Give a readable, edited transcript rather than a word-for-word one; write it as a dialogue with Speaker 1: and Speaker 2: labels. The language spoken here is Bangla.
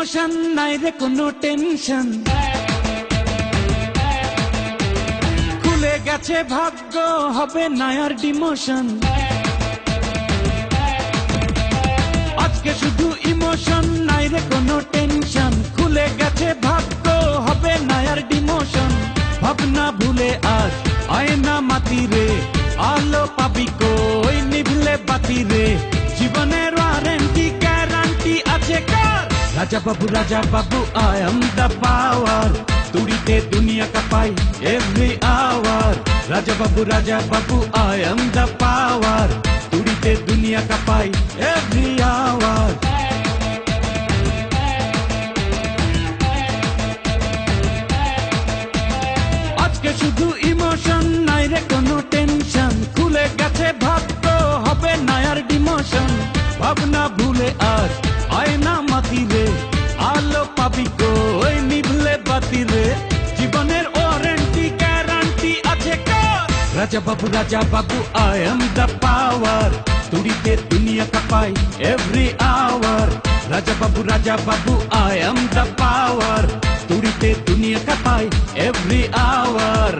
Speaker 1: ইমোশন নাই রে কোনো টেনশন, খুলে গেছে ভাগ্য হবে না আর ডিমোশন। আজকে শুধু ইমোশন নাই রে কোনো টেনশন, খুলে গেছে ভাগ্য হবে না আর ডিমোশন। ভাবনা ভুলে আজ আয়না মাতি রে, আলো পাবি কই নিভলে বাতি রে। জীবনের ওয়ারেন্টি গ্যারান্টি আছে কার? Raja Babu I am the power, তুড়িতে দুনিয়া কাঁপাই every hour. Raja Babu I am the power, তুড়িতে দুনিয়া কাঁপাই এভরি আওয়ার। আজকে শুধু ইমোশন নাই রে কোনো টেনশন, খুলে গেছে ভাগ্য হবে না আর ডিমোশন। ভাবনা ভুলে আজ আয়না মাতি রে, আলো পাবি কই নিভলে বাতি রে। জীবনের ওয়ারেন্টি গ্যারান্টি আছে কার? Raja Babu I am the power, তুড়িতে দুনিয়া কাঁপাই every hour. Raja Babu I am the power, তুড়িতে দুনিয়া কাঁপাই এভরি আওয়ার।